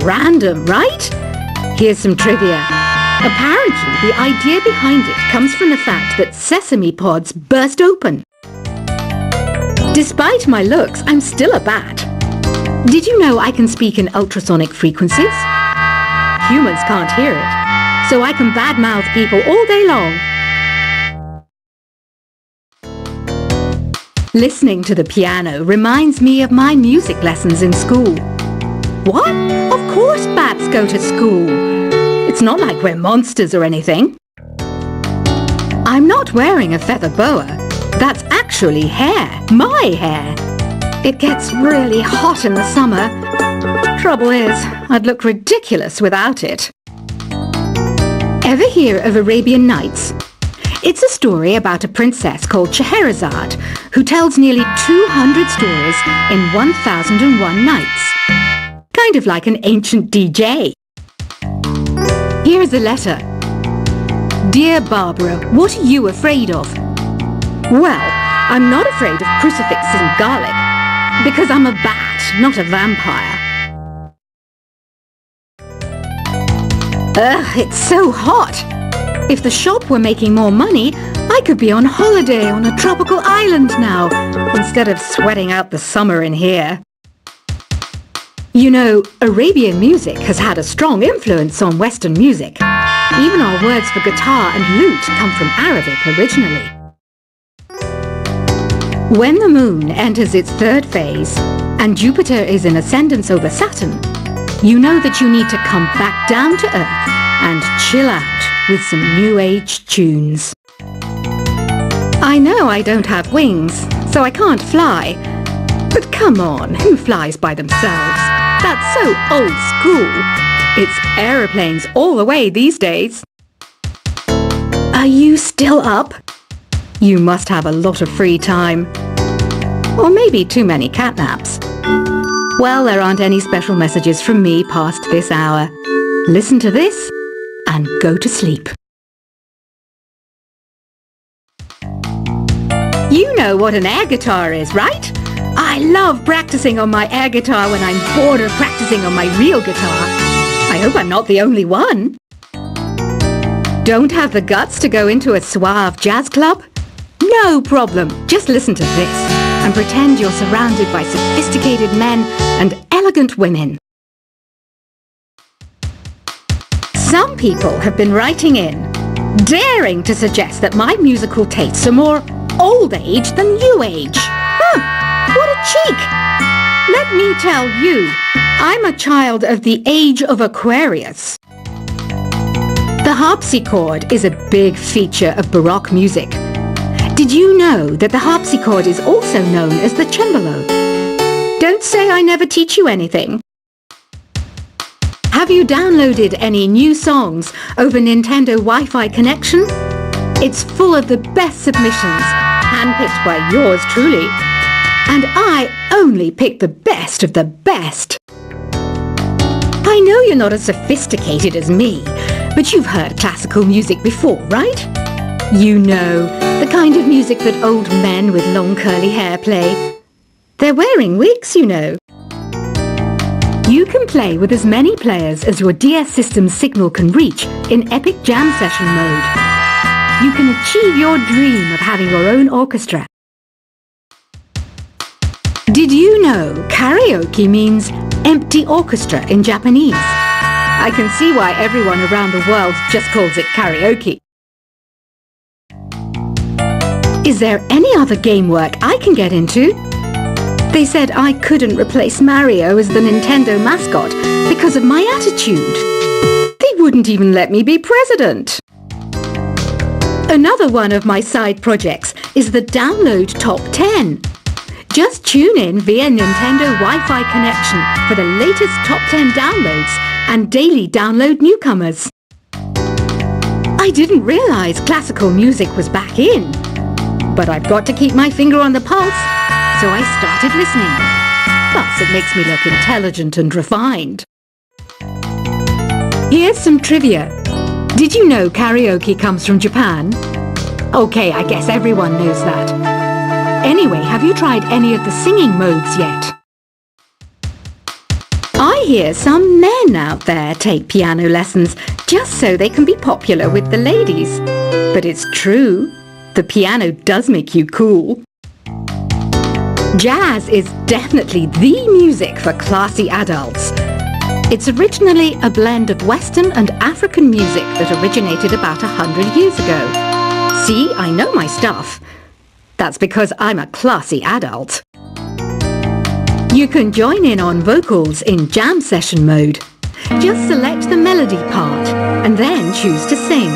Random, right? Here's some trivia. Apparently, the idea behind it comes from the fact that sesame pods burst open. Despite my looks, I'm still a bat. Did you know I can speak in ultrasonic frequencies? Humans can't hear it, so I can badmouth people all day long. Listening to the piano reminds me of my music lessons in school. What? Of course bats go to school. It's not like we're monsters or anything. I'm not wearing a feather boa. That's actually hair. My hair. It gets really hot in the summer. Trouble is, I'd look ridiculous without it. Ever hear of Arabian Nights? It's a story about a princess called Scheherazade who tells nearly 200 stories in 1001 nights. Kind of like an ancient DJ. Here's a letter. Dear Barbara, what are you afraid of? Well, I'm not afraid of crucifixes and garlic, because I'm a bat, not a vampire. Ugh, it's so hot! If the shop were making more money, I could be on holiday on a tropical island now, instead of sweating out the summer in here. You know, Arabian music has had a strong influence on Western music. Even our words for guitar and lute come from Arabic originally. When the moon enters its third phase, and Jupiter is in ascendance over Saturn, you know that you need to come back down to Earth and chill out with some New Age tunes. I know I don't have wings, so I can't fly. But come on, who flies by themselves? That's so old school. It's aeroplanes all the way these days. Are you still up? You must have a lot of free time. Or maybe too many catnaps. Well, there aren't any special messages from me past this hour. Listen to this and go to sleep. You know what an air guitar is, right? I love practicing on my air guitar when I'm bored of practicing on my real guitar. I hope I'm not the only one. Don't have the guts to go into a suave jazz club? No problem. Just listen to this and pretend you're surrounded by sophisticated men and elegant women. Some people have been writing in, daring to suggest that my musical tastes are more old age than new age. What a cheek! Let me tell you, I'm a child of the age of Aquarius. The harpsichord is a big feature of Baroque music. Did you know that the harpsichord is also known as the cembalo? Don't say I never teach you anything. Have you downloaded any new songs over Nintendo Wi-Fi connection? It's full of the best submissions, handpicked by yours truly. And I only pick the best of the best. I know you're not as sophisticated as me, but you've heard classical music before, right? You know, the kind of music that old men with long curly hair play. They're wearing wigs, you know. You can play with as many players as your DS system's signal can reach in epic jam session mode. You can achieve your dream of having your own orchestra. Did you know karaoke means empty orchestra in Japanese? I can see why everyone around the world just calls it karaoke. Is there any other game work I can get into? They said I couldn't replace Mario as the Nintendo mascot because of my attitude. They wouldn't even let me be president. Another one of my side projects is the Download Top 10. Just tune in via Nintendo Wi-Fi connection for the latest top 10 downloads and daily download newcomers. I didn't realize classical music was back in, but I've got to keep my finger on the pulse, so I started listening. Plus, it makes me look intelligent and refined. Here's some trivia. Did you know karaoke comes from Japan? Okay, I guess everyone knows that. Anyway, have you tried any of the singing modes yet? I I hear some men out there take piano lessons just so they can be popular with the ladies. But it's true, the piano does make you cool. Jazz is definitely the music for classy adults. It's originally a blend of Western and African music that originated about 100 years ago. See, I know my stuff. That's because I'm a classy adult. You can join in on vocals in jam session mode. Just select the melody part and then choose to sing.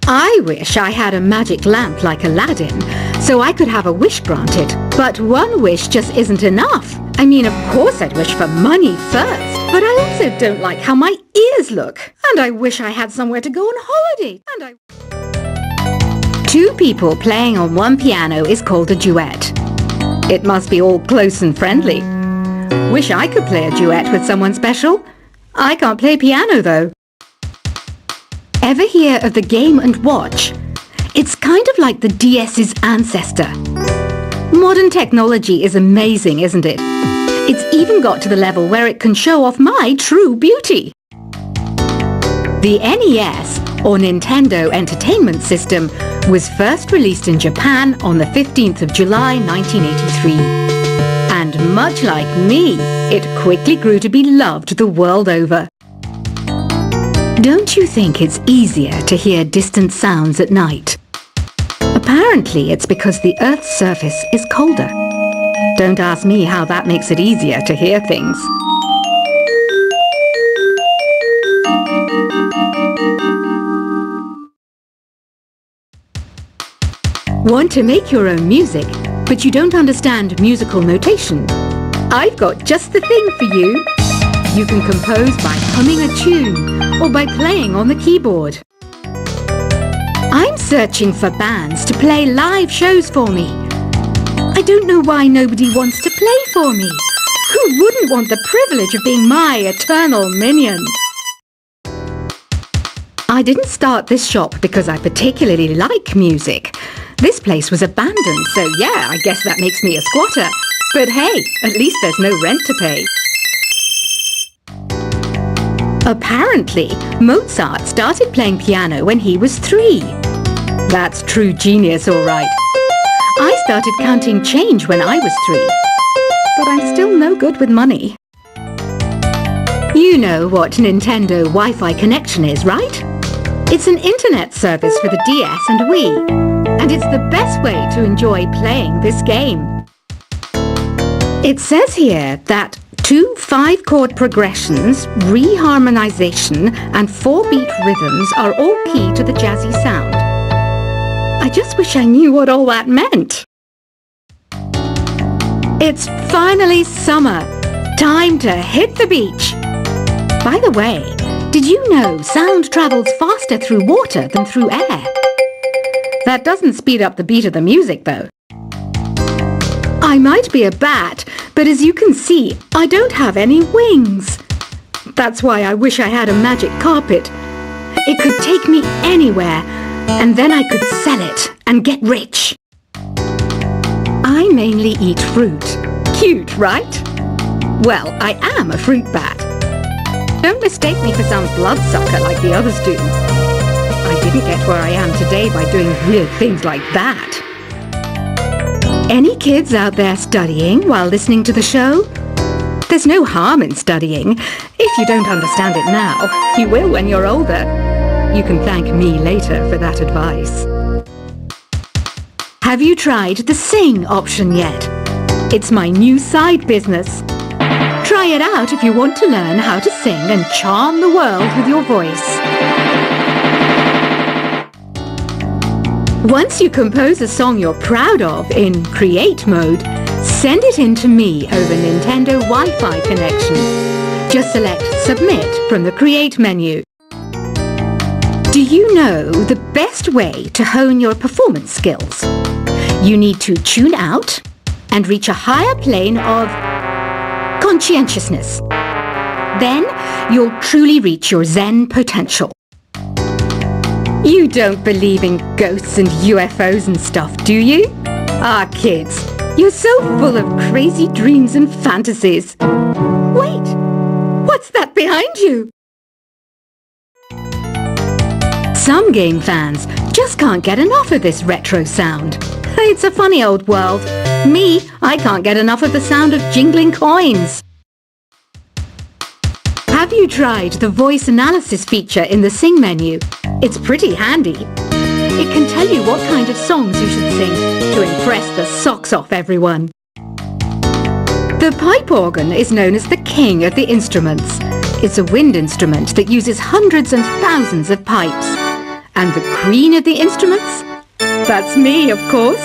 I wish I had a magic lamp like Aladdin, so I could have a wish granted. But one wish just isn't enough. I mean, of course I'd wish for money first, but I also don't like how my ears look. And I wish I had somewhere to go on holiday. Two people playing on one piano is called a duet. It must be all close and friendly. Wish I could play a duet with someone special. I can't play piano though. Ever hear of the Game & Watch? It's kind of like the DS's ancestor. Modern technology is amazing, isn't it? It's even got to the level where it can show off my true beauty. The NES, or Nintendo Entertainment System, was first released in Japan on the 15th of July 1983. And much like me, it quickly grew to be loved the world over. Don't you think it's easier to hear distant sounds at night? Apparently it's because the Earth's surface is colder. Don't ask me how that makes it easier to hear things. Want to make your own music, but you don't understand musical notation? I've got just the thing for you. You can compose by humming a tune or by playing on the keyboard. I'm searching for bands to play live shows for me. I don't know why nobody wants to play for me. Who wouldn't want the privilege of being my eternal minion? I didn't start this shop because I particularly like music. This place was abandoned, so yeah, I guess that makes me a squatter. But hey, at least there's no rent to pay. Apparently, Mozart started playing piano when he was 3. That's true genius, all right. I started counting change when I was 3. But I'm still no good with money. You know what Nintendo Wi-Fi connection is, right? It's an internet service for the DS and Wii. And it's the best way to enjoy playing this game. It says here that 2 5-chord progressions, reharmonization, and 4-beat rhythms are all key to the jazzy sound. I just wish I knew what all that meant. It's finally summer. Time to hit the beach. By the way, did you know sound travels faster through water than through air? That doesn't speed up the beat of the music, though. I might be a bat, but as you can see, I don't have any wings. That's why I wish I had a magic carpet. It could take me anywhere, and then I could sell it and get rich. I mainly eat fruit. Cute, right? Well, I am a fruit bat. Don't mistake me for some bloodsucker like the others do. I didn't get where I am today by doing weird things like that. Any kids out there studying while listening to the show? There's no harm in studying. If you don't understand it now, you will when you're older. You can thank me later for that advice. Have you tried the Sing option yet? It's my new side business. Try it out if you want to learn how to sing and charm the world with your voice. Once you compose a song you're proud of in Create mode, send it in to me over Nintendo Wi-Fi connection. Just select Submit from the Create menu. Do you know the best way to hone your performance skills? You need to tune out and reach a higher plane of conscientiousness. Then you'll truly reach your Zen potential. You don't believe in ghosts and UFOs and stuff, do you? Ah, kids, You're so full of crazy dreams and fantasies. Wait, what's that behind you? Some game fans just can't get enough of this retro sound. It's a funny old world. Me, I can't get enough of the sound of jingling coins. Have you tried the voice analysis feature in the Sing menu? It's pretty handy. It can tell you what kind of songs you should sing to impress the socks off everyone. The pipe organ is known as the king of the instruments. It's a wind instrument that uses hundreds and thousands of pipes. And the queen of the instruments? That's me, of course.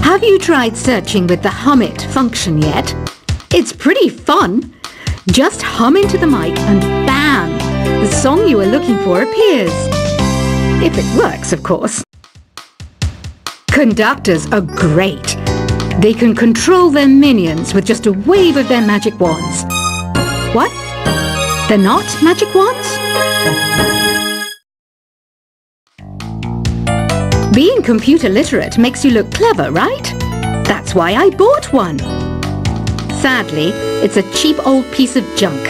Have you tried searching with the Hum It function yet? It's pretty fun. Just hum into the mic and bam! The song you are looking for appears. If it works, of course. Conductors are great. They can control their minions with just a wave of their magic wands. What? They're not magic wands? Being computer literate makes you look clever, right? That's why I bought one. Sadly, it's a cheap old piece of junk.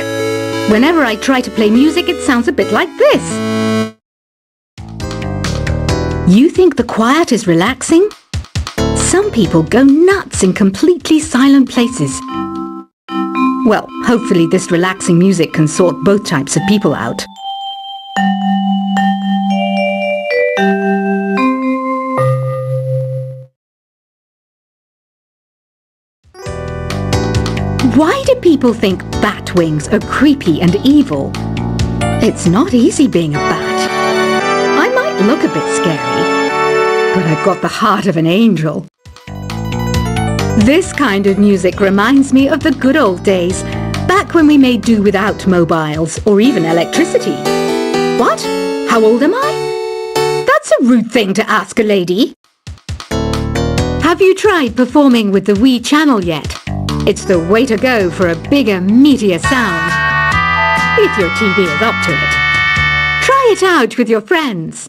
Whenever I try to play music, it sounds a bit like this. You think the quiet is relaxing? Some people go nuts in completely silent places. Well, hopefully this relaxing music can sort both types of people out. Why do people think bat wings are creepy and evil? It's not easy being a bat. I might look a bit scary, but I've got the heart of an angel. This kind of music reminds me of the good old days, back when we made do without mobiles or even electricity. What? How old am I? That's a rude thing to ask a lady. Have you tried performing with the Wii channel yet? It's the way to go for a bigger, meatier sound. If your TV is up to it. Try it out with your friends.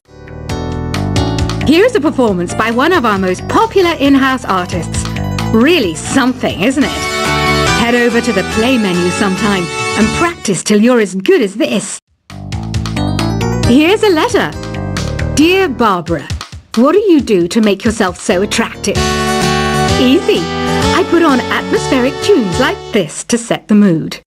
Here's a performance by one of our most popular in-house artists. Really something, isn't it? Head over to the play menu sometime and practice till you're as good as this. Here's a letter. Dear Barbara, what do you do to make yourself so attractive? Easy. I put on atmospheric tunes like this to set the mood.